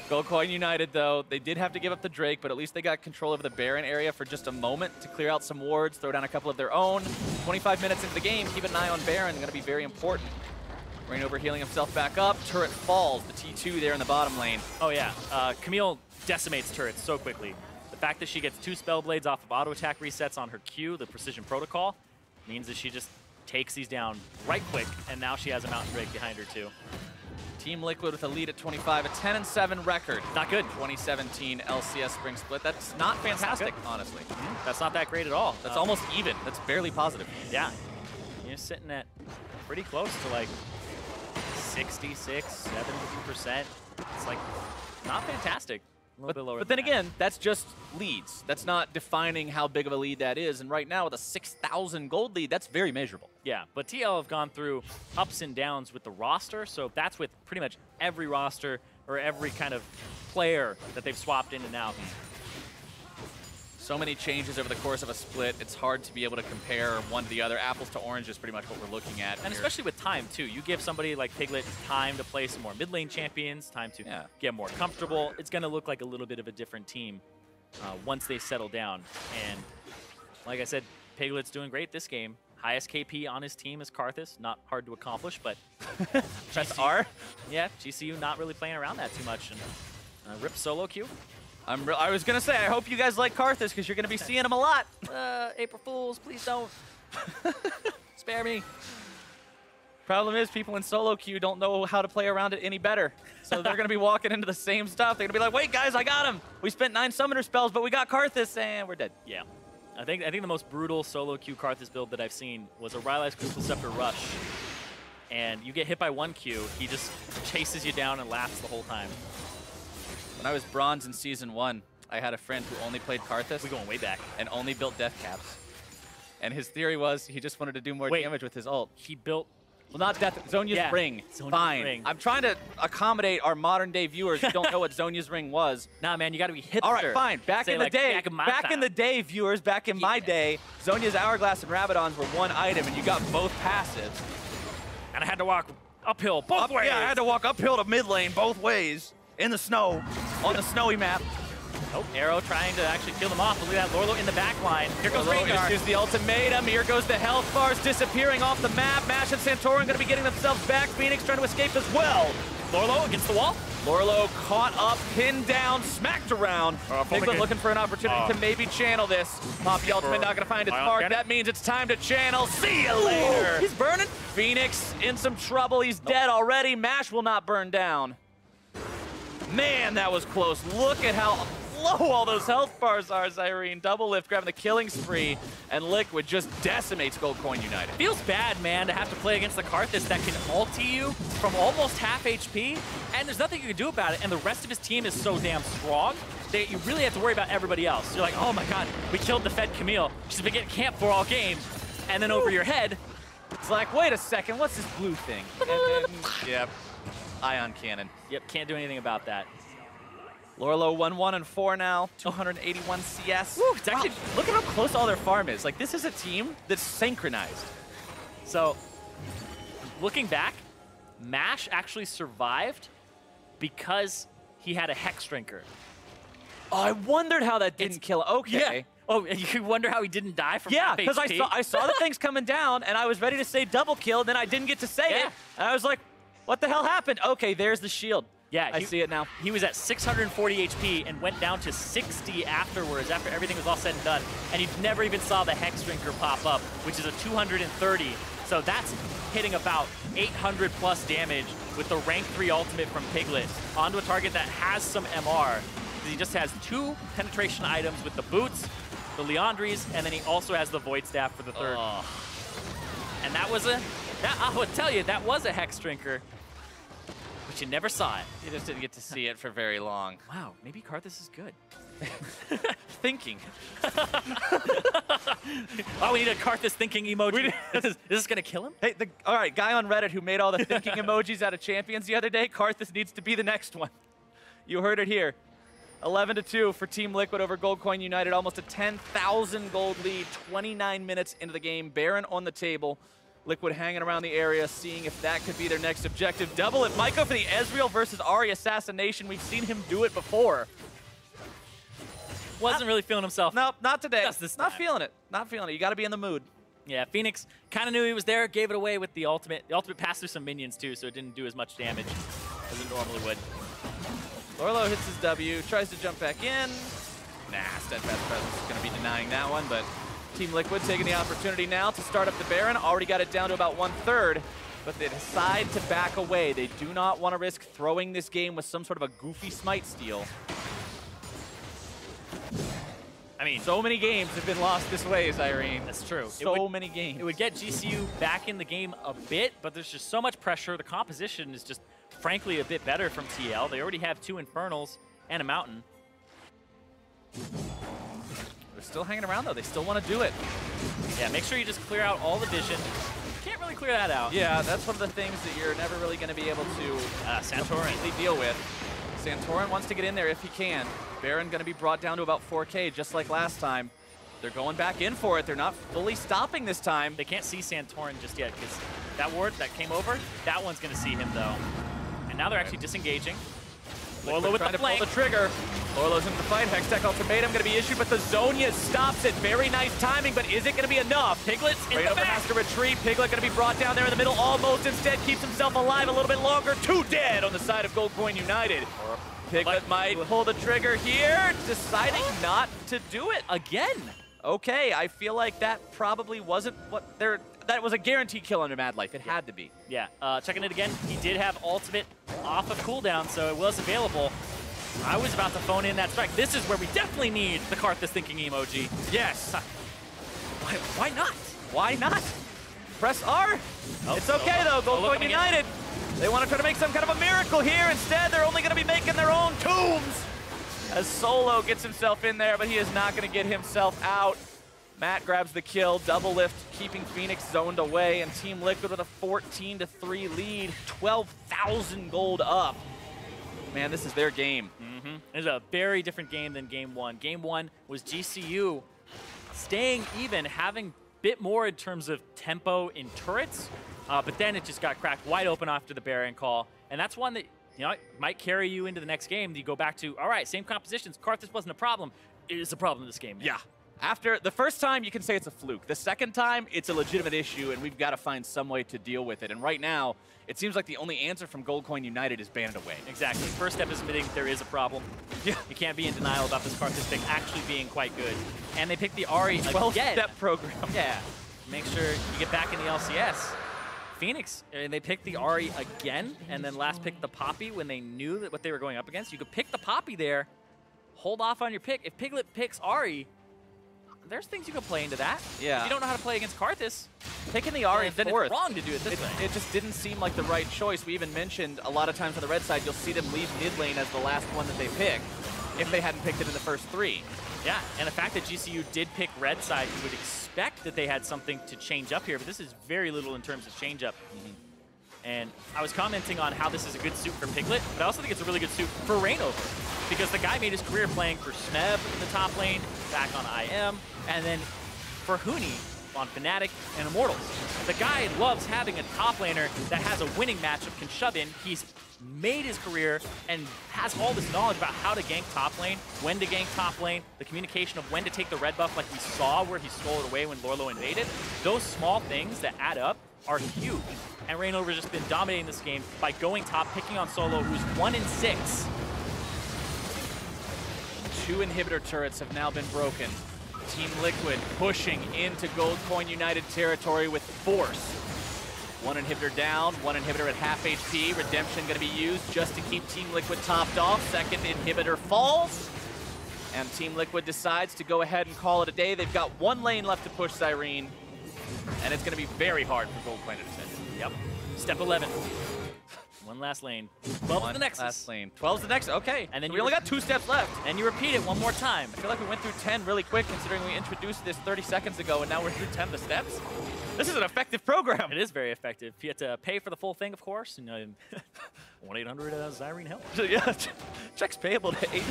Goldcoin United, though, they did have to give up the Drake, but at least they got control of the Baron area for just a moment to clear out some wards, throw down a couple of their own. 25 minutes into the game, keep an eye on Baron. Going to be very important. Rainover healing himself back up. Turret falls. The T2 there in the bottom lane. Oh yeah, Camille decimates turrets so quickly. The fact that she gets 2 spell blades off of auto attack resets on her Q, the precision protocol, means that she just takes these down right quick, and now she has a Mountain Drake behind her too. Team Liquid with a lead at 25, a 10-7 record. Not good. 2017 LCS spring split. That's not fantastic, honestly. That's not that great at all. That's almost even. That's barely positive. Yeah. You're sitting at pretty close to like 66, 70%. It's like not fantastic. A little bit lower But then than that. again, that's just leads. That's not defining how big of a lead that is. And right now with a 6,000 gold lead, that's very measurable. Yeah, but TL have gone through ups and downs with the roster, so that's with pretty much every roster or every kind of player that they've swapped in and out. So many changes over the course of a split. It's hard to be able to compare one to the other. Apples to orange is pretty much what we're looking at. And here. especially with time, too. You give somebody like Piglet time to play some more mid lane champions, time to get more comfortable. It's going to look like a little bit of a different team once they settle down. And like I said, Piglet's doing great this game. Highest KP on his team is Karthus. Not hard to accomplish, but Press R. Yeah, GCU not really playing around that too much. And rip solo queue. I was going to say, I hope you guys like Karthus because you're going to be seeing him a lot. April Fools, please don't. Spare me. Problem is, people in solo queue don't know how to play around it any better. So they're going to be walking into the same stuff. They're going to be like, wait, guys, I got him. We spent 9 summoner spells, but we got Karthus, and we're dead. Yeah. I think the most brutal solo queue Karthus build that I've seen was a Rylai's Crystal Scepter Rush. And you get hit by 1 Q, he just chases you down and laughs the whole time. When I was bronze in Season 1, I had a friend who only played Karthus. We're going way back. And only built death caps. And his theory was he just wanted to do more damage with his ult. He built... Well, not death, Zhonya's ring. Zhonya's Fine. ring. I'm trying to accommodate our modern day viewers who don't know what Zhonya's ring was. Nah, man, you got to be hipster. All right, fine. Back in the day, viewers, back in my day, Zhonya's Hourglass and Rabadons were 1 item, and you got both passives. And I had to walk uphill both ways. Yeah, I had to walk uphill to mid lane both ways in the snow on the snowy map. Oh, Arrow trying to actually kill them off. Look at that, Lorlo in the back line. Here goes Rengar. Here's the ultimatum. Here goes the health bars disappearing off the map. Mash and Santorin going to be getting themselves back. Phoenix trying to escape as well. Lorlo against the wall. Lorlo caught up, pinned down, smacked around. Piglet looking for an opportunity to maybe channel this. Poppy ultimate not going to find its mark. That means it's time to channel. See you later. He's burning. Phoenix in some trouble. He's dead already. Mash will not burn down. Man, that was close. Look at how low all those health bars are, Zyrene. Double lift, grabbing the killing spree, and Liquid just decimates Gold Coin United. Feels bad, man, to have to play against the Karthus that can ulti you from almost half HP, and there's nothing you can do about it, and the rest of his team is so damn strong that you really have to worry about everybody else. You're like, oh my god, we killed the Fed Camille. She's been getting camped for all game, and then over your head, it's like, wait a second, what's this blue thing? And then, yep, ion cannon. Yep, can't do anything about that. Lorlo 1-1-4 now, 281 CS. Woo, it's actually, look at how close all their farm is. Like, this is a team that's synchronized. So, looking back, Mash actually survived because he had a Hex Drinker. Oh, I wondered how that didn't kill him. Okay. Yeah. Oh, you wonder how he didn't die from half because HP? I saw the things coming down, and I was ready to say double kill, and then I didn't get to say it. And I was like, what the hell happened? Okay, there's the shield. Yeah, I see it now. He was at 640 HP and went down to 60 afterwards, after everything was all said and done. And he never even saw the Hex Drinker pop up, which is a 230. So that's hitting about 800 plus damage with the rank 3 ultimate from Piglet onto a target that has some MR. He just has 2 penetration items with the boots, the Leandries, and then he also has the Void Staff for the 3rd. Oh. And that was I would tell you, that was a Hex Drinker. But you never saw it. You just didn't get to see it for very long. Wow, maybe Karthus is good. Thinking. Oh, we need a Karthus thinking emoji. Is this going to kill him? Hey, all right, guy on Reddit who made all the thinking emojis out of champions the other day, Karthus needs to be the next one. You heard it here. 11-2 for Team Liquid over Gold Coin United. Almost a 10,000 gold lead, 29 minutes into the game. Baron on the table. Liquid hanging around the area, seeing if that could be their next objective. Double it. Might go for the Ezreal versus Ahri assassination. We've seen him do it before. Wasn't really feeling himself. Nope, not today. Just this Not time. feeling it. Not feeling it. You got to be in the mood. Yeah, Phoenix kind of knew he was there, gave it away with the ultimate. The ultimate passed through some minions too, so it didn't do as much damage as it normally would. Lorlo hits his W, tries to jump back in. Nah, Steadfast Presence is going to be denying that one, but Team Liquid taking the opportunity now to start up the Baron. Already got it down to about 1/3, but they decide to back away. They do not want to risk throwing this game with some sort of a goofy smite steal. I mean, So many games have been lost this way, Zyrene. that's true. So many games. It would get GCU back in the game a bit, but there's just so much pressure. The composition is just, frankly, a bit better from TL. They already have 2 Infernals and a Mountain. They're still hanging around, though. They still want to do it. Yeah, make sure you just clear out all the vision. Can't really clear that out. Yeah, that's one of the things that you're never really going to be able to Santorin. completely deal with. Santorin wants to get in there if he can. Baron going to be brought down to about 4K, just like last time. They're going back in for it. They're not fully stopping this time. They can't see Santorin just yet, because that ward that came over, that one's going to see him, though. And now they're actually disengaging. Lorlo with the flank. Pull the trigger. Lorlo's into the fight. Hextech Ultimatum going to be issued, but the Zonia stops it. Very nice timing, but is it going to be enough? Piglet's in the Rainover back. has to retreat. Piglet going to be brought down there in the middle almost. Instead, keeps himself alive a little bit longer. 2 dead on the side of Gold Coin United. Piglet might pull the trigger here, deciding not to do it again. Okay, I feel like that probably wasn't what they're... That was a guaranteed kill under Mad Life. It had to be. Yeah, checking it again. He did have ultimate off of cooldown, so it was available. I was about to phone in that strike. This is where we definitely need the Karthus thinking emoji. Yes. Why not? Why not? Press R. It's okay, though. Gold Coin United. They want to try to make some kind of a miracle here. Instead, they're only going to be making their own tombs. As Solo gets himself in there, but he is not going to get himself out. Matt grabs the kill, double lift, keeping Phoenix zoned away, and Team Liquid with a 14-3 lead, 12,000 gold up. Man, this is their game. It's a very different game than Game 1. Game 1 was GCU staying even, having a bit more in terms of tempo in turrets, but then it just got cracked wide open after the Baron call, and that's one that, you know, it might carry you into the next game. You go back to, all right, same compositions, Karthus wasn't a problem. It is a problem in this game. Yeah. After the first time, you can say it's a fluke. The second time, it's a legitimate issue, and we've got to find some way to deal with it. And right now, it seems like the only answer from Gold Coin United is ban it away. Exactly. First step is admitting there is a problem. Yeah. You can't be in denial about this Karthus pick actually being quite good. And they picked the Ahri again. 12-step program. Yeah. Make sure you get back in the LCS. Phoenix, they picked the Ahri again, and then last picked the Poppy when they knew that what they were going up against. You could pick the Poppy there, hold off on your pick. If Piglet picks Ahri, there's things you can play into that. Yeah. If you don't know how to play against Karthus, Picking the Ahri then fourth. it's wrong to do it this way. It just didn't seem like the right choice. We even mentioned a lot of times on the red side, you'll see them leave mid lane as the last one that they pick if they hadn't picked it in the first 3. Yeah, and the fact that GCU did pick red side, you would expect that they had something to change up here, but this is very little in terms of change up. And I was commenting on how this is a good suit for Piglet, but I also think it's a really good suit for Rainover, because the guy made his career playing for Smeb in the top lane, back on IM, and then for Huni on Fnatic and Immortals. The guy loves having a top laner that has a winning matchup, can shove in. He's made his career and has all this knowledge about how to gank top lane, when to gank top lane, the communication of when to take the red buff like we saw where he stole it away when Lorlo invaded. Those small things that add up are huge. And Rainover's just been dominating this game by going top, picking on Solo, who's 1-6. 2 inhibitor turrets have now been broken. Team Liquid pushing into Gold Coin United territory with force. 1 inhibitor down, 1 inhibitor at half HP. Redemption going to be used just to keep Team Liquid topped off. Second inhibitor falls. And Team Liquid decides to go ahead and call it a day. They've got 1 lane left to push Zyrene. And it's going to be very hard for Gold Coin to defend. Yep. Step 11. One last lane. 12 is the Nexus. Last lane. 12 is the Nexus. Okay. And then we only got 2 steps left. And you repeat it one more time. I feel like we went through 10 really quick considering we introduced this 30 seconds ago and now we're through 10 of the steps. This is an effective program. It is very effective. You have to pay for the full thing, of course. 1-800 Zyrene help. Yeah, checks payable to 8.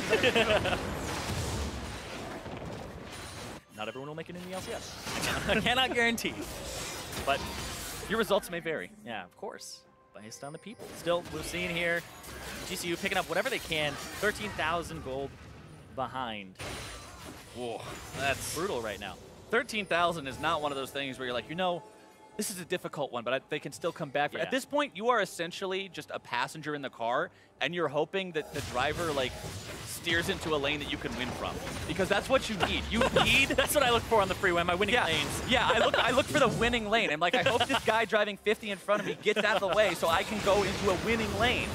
Not everyone will make it in the LCS. I cannot guarantee. But your results may vary. Yeah, of course. Based on the people. Still, we're seeing here GCU picking up whatever they can. 13,000 gold behind. Whoa, that's brutal right now. 13,000 is not one of those things where you're like, you know, this is a difficult one, but they can still come back. Yeah. At this point, you are essentially just a passenger in the car, and you're hoping that the driver, like, steers into a lane that you can win from. Because that's what you need. You need... That's what I look for on the freeway, my winning lanes. Yeah, I look for the winning lane. I'm like, I hope this guy driving 50 in front of me gets out of the way so I can go into a winning lane.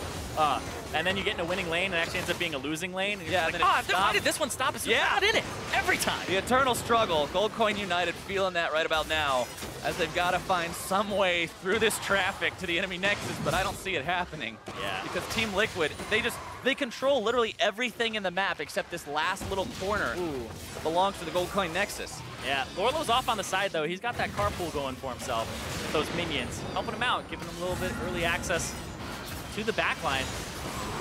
And then you get in a winning lane and it actually ends up being a losing lane. And you're Yeah, like, and then it why did this one stop? It's not in it every time. The eternal struggle. Gold Coin United feeling that right about now as they've got to find some way through this traffic to the enemy Nexus, but I don't see it happening. Yeah. Because Team Liquid, they control literally everything in the map except this last little corner belongs to the Gold Coin Nexus. Yeah, Lorlo's off on the side though. He's got that carpool going for himself with those minions, helping him out, giving him a little bit early access to the back line.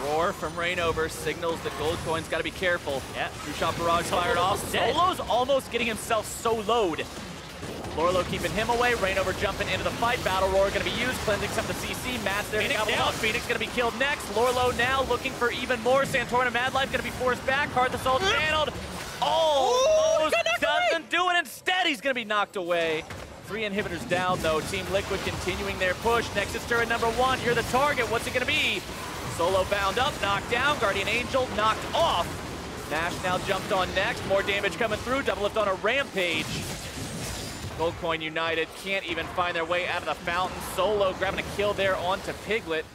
Roar from Rainover signals that Gold Coin's got to be careful. Yeah. Two-shot barrage fired off. Dead. Solo's almost getting himself soloed. Lorlo keeping him away. Rainover jumping into the fight. Battle Roar going to be used. Cleansing some of the CC. Matt's there to gobble up. Phoenix going to be killed next. Lorlo now looking for even more. Santorin and Mad Life going to be forced back. Hearth Assault channeled. Almost doesn't do it. Instead, he's going to be knocked away. 3 inhibitors down, though. Team Liquid continuing their push. Nexus turret number 1. You're the target. What's it going to be? Solo bound up, knocked down. Guardian Angel knocked off. Nash now jumped on next. More damage coming through. Double lift on a rampage. Gold Coin United can't even find their way out of the fountain. Solo grabbing a kill there onto Piglet.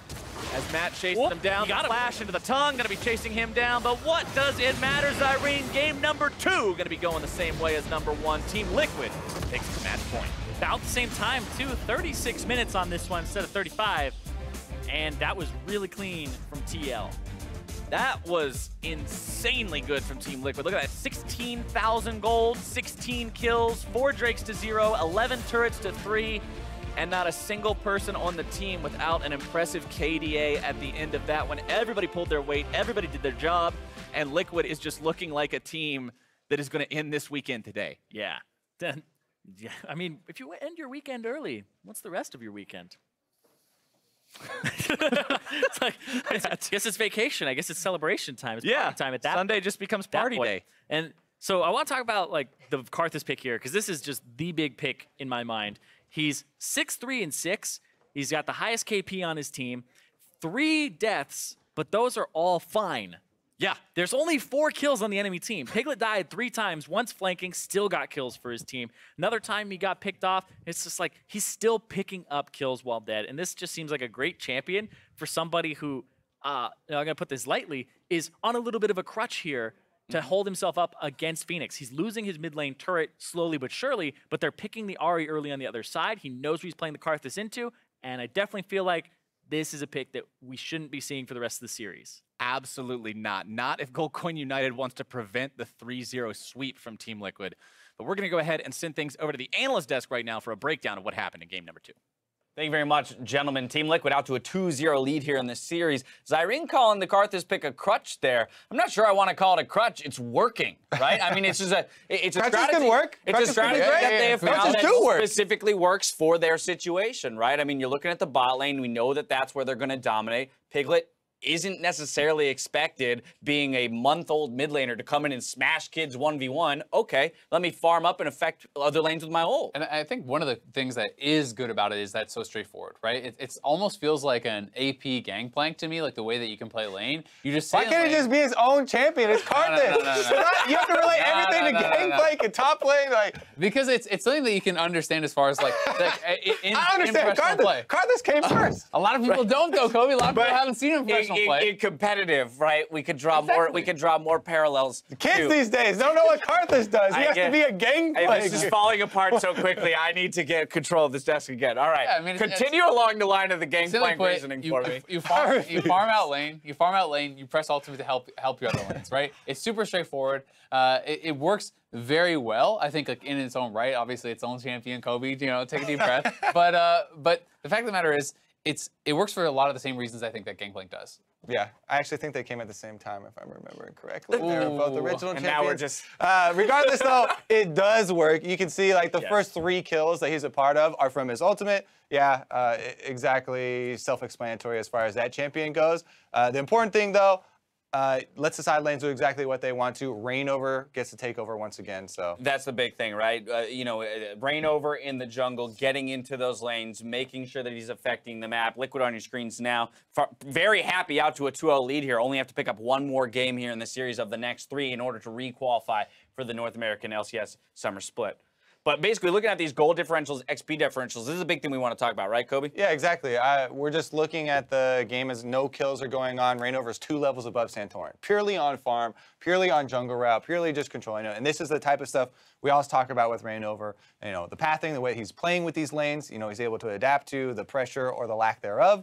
As Matt chasing them down, the flash into the tongue, gonna be chasing him down, but what does it matter? Zyrene, game number 2, gonna be going the same way as number 1. Team Liquid takes the match point. About the same time too, 36 minutes on this one instead of 35. And that was really clean from TL. That was insanely good from Team Liquid. Look at that, 16,000 gold, 16 kills, 4 Drakes to 0, 11 turrets to 3, and not a single person on the team without an impressive KDA at the end of that one. Everybody pulled their weight, everybody did their job, and Liquid is just looking like a team that is going to end this weekend today. Yeah. Then, yeah. I mean, if you end your weekend early, what's the rest of your weekend? It's like, I guess it's vacation. I guess it's celebration time. It's party time at that Sunday just becomes party day. And so I want to talk about like the Karthus pick here because this is just the big pick in my mind. He's 6-3 and 6. He's got the highest KP on his team. 3 deaths, but those are all fine. Yeah, there's only 4 kills on the enemy team. Piglet died 3 times, once flanking, still got kills for his team. Another time he got picked off. It's just like he's still picking up kills while dead. And this just seems like a great champion for somebody who, I'm going to put this lightly, is on a little bit of a crutch here to hold himself up against Phoenix. He's losing his mid lane turret slowly but surely, but they're picking the Ahri early on the other side. He knows who he's playing the Karthus into, and I definitely feel like this is a pick that we shouldn't be seeing for the rest of the series. Absolutely not. Not if Gold Coin United wants to prevent the 3-0 sweep from Team Liquid. But we're going to go ahead and send things over to the analyst desk right now for a breakdown of what happened in game number 2. Thank you very much, gentlemen. Team Liquid out to a 2-0 lead here in this series. Zyrene calling the Karthus pick a crutch there. I'm not sure I want to call it a crutch. It's working, right? I mean, it's just it's a strategy. Can work. It's a strategy that they have found that work. specifically works for their situation, right? I mean, you're looking at the bot lane. We know that that's where they're going to dominate. Piglet isn't necessarily expected, being a month-old mid laner, to come in and smash kids 1v1. Okay, let me farm up and affect other lanes with my ult. And I think one of the things that is good about it is that it's so straightforward, right? It almost feels like an AP gangplank to me, like the way that you can play lane. You just Why can't he just be his own champion? It's Karthus. You have to relate everything to gangplank and top lane, like. Because it's something that you can understand as far as like in I understand. Karthus came first. A lot of people don't though, Kobe. A lot of people haven't seen him professional play. In competitive, right? We could draw more. We could draw more parallels. The kids these days don't know what Karthus does. He has to be a gangplank. This is falling apart so quickly. I need to get control of this desk again. All right. Yeah, I mean, continue along the line of the gangplank reasoning for me. You farm out lane. You farm out lane. You press ultimate to help your other lanes, right? It's super straightforward. It works very well. I think like in its own right. Obviously, its own champion, Kobe. You know, take a deep breath. But the fact of the matter is, it works for a lot of the same reasons I think that Gangplank does. Yeah, I actually think they came at the same time, if I'm remembering correctly. They were both original champions. Now we're just... regardless, though, it does work. You can see, like, the first 3 kills that he's a part of are from his ultimate. Yeah, exactly self-explanatory as far as that champion goes. The important thing, though, lets the side lanes do exactly what they want to. Reignover gets to take over once again. So that's the big thing, right? Reignover in the jungle, getting into those lanes, making sure that he's affecting the map. Liquid on your screens now. Very happy out to a 2-0 lead here. Only have to pick up one more game here in the series of the next 3 in order to re-qualify for the North American LCS Summer Split. But basically, looking at these goal differentials, XP differentials, this is a big thing we want to talk about, right, Kobe? Yeah, exactly. We're just looking at the game as no kills are going on. Reignover's 2 levels above Santorin. Purely on farm, purely on jungle route, purely just controlling it. And this is the type of stuff we always talk about with Reignover. The pathing, the way he's playing with these lanes, he's able to adapt to the pressure or the lack thereof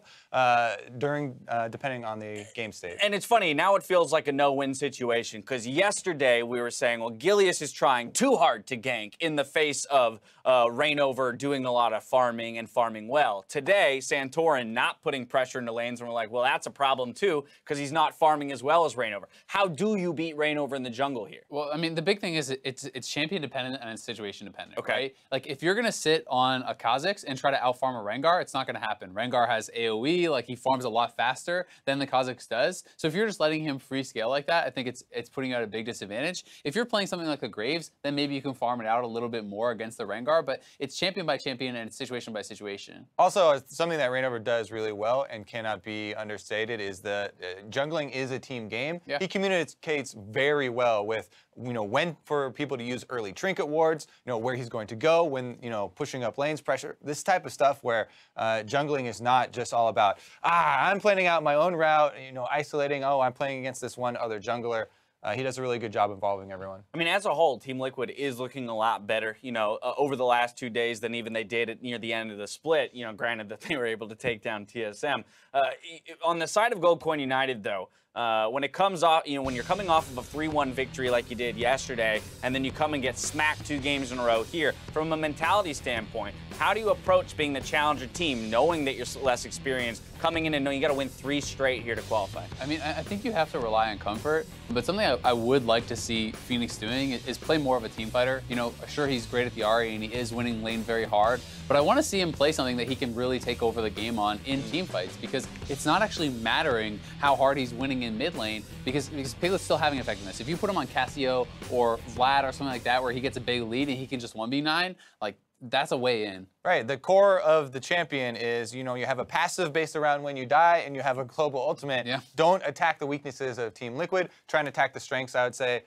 depending on the game state. And it's funny, now it feels like a no-win situation, because yesterday we were saying, well, Gilius is trying too hard to gank in the face of Reignover doing a lot of farming and farming well. Today, Santorin not putting pressure into lanes, and we're like, well, that's a problem too, because he's not farming as well as Reignover. How do you beat Reignover in the jungle here? Well, I mean, the big thing is it's champion dependent and it's situation dependent, okay. Right? Like, if you're going to sit on a Kha'Zix and try to outfarm a Rengar, it's not going to happen. Rengar has AoE, like, he farms a lot faster than the Kha'Zix does. So if you're just letting him free scale like that, I think it's putting you at a big disadvantage. If you're playing something like the Graves, then maybe you can farm it out a little bit more against the Rengar, but it's champion by champion and it's situation by situation. Also, something that Reignover does really well and cannot be understated is that jungling is a team game. Yeah. He communicates very well with, when for people to use early trinket wards, where he's going to go, when, pushing up lanes, pressure, this type of stuff where jungling is not just all about, I'm planning out my own route, isolating, I'm playing against this one other jungler. He does a really good job involving everyone. I mean, as a whole, Team Liquid is looking a lot better, over the last 2 days than even they did near the end of the split, granted that they were able to take down TSM. On the side of Goldcoin United, though, when it comes off, when you're coming off of a 3-1 victory like you did yesterday, and then you come and get smacked 2 games in a row here, from a mentality standpoint, how do you approach being the challenger team, knowing that you're less experienced, coming in and knowing you got to win 3 straight here to qualify? I mean, I think you have to rely on comfort, but something I would like to see Phoenix doing is play more of a team fighter. Sure, he's great at the Ahri and he is winning lane very hard, but I want to see him play something that he can really take over the game on in team fights, because it's not actually mattering how hard he's winning in mid lane, because Piglet's still having effectiveness. If you put him on Cassio or Vlad or something like that where he gets a big lead and he can just 1v9, like, that's a way in. Right, the core of the champion is, you have a passive based around when you die, and you have a global ultimate. Yeah. Don't attack the weaknesses of Team Liquid. Try and attack the strengths, I would say.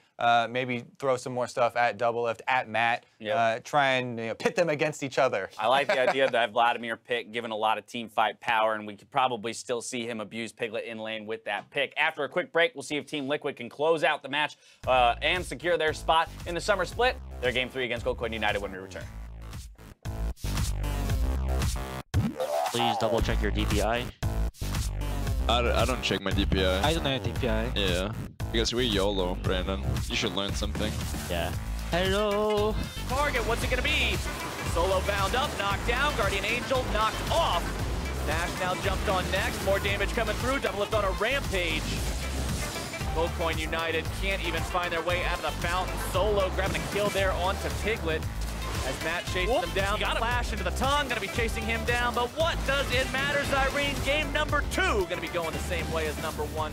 Maybe throw some more stuff at Doublelift, at Matt. Yep. Try and pit them against each other. I like the idea that Vladimir pick, given a lot of team fight power, and we could probably still see him abuse Piglet in lane with that pick. After a quick break, we'll see if Team Liquid can close out the match and secure their spot in the Summer Split. Their Game 3 against Goldcoin United when we return. Please double check your DPI. I don't check my DPI. I don't know your DPI. Yeah, because we're YOLO, Brandon. You should learn something. Yeah. Hello. Target, what's it gonna be? Solo bound up, knocked down, Guardian Angel knocked off. Nash now jumped on next, more damage coming through, Doublelift on a rampage. Goldcoin United can't even find their way out of the fountain. Solo grabbing a kill there onto Piglet. As Matt chases him down, got a flash into the tongue, gonna be chasing him down, but what does it matter, Zyrene? Game number 2 gonna be going the same way as number 1.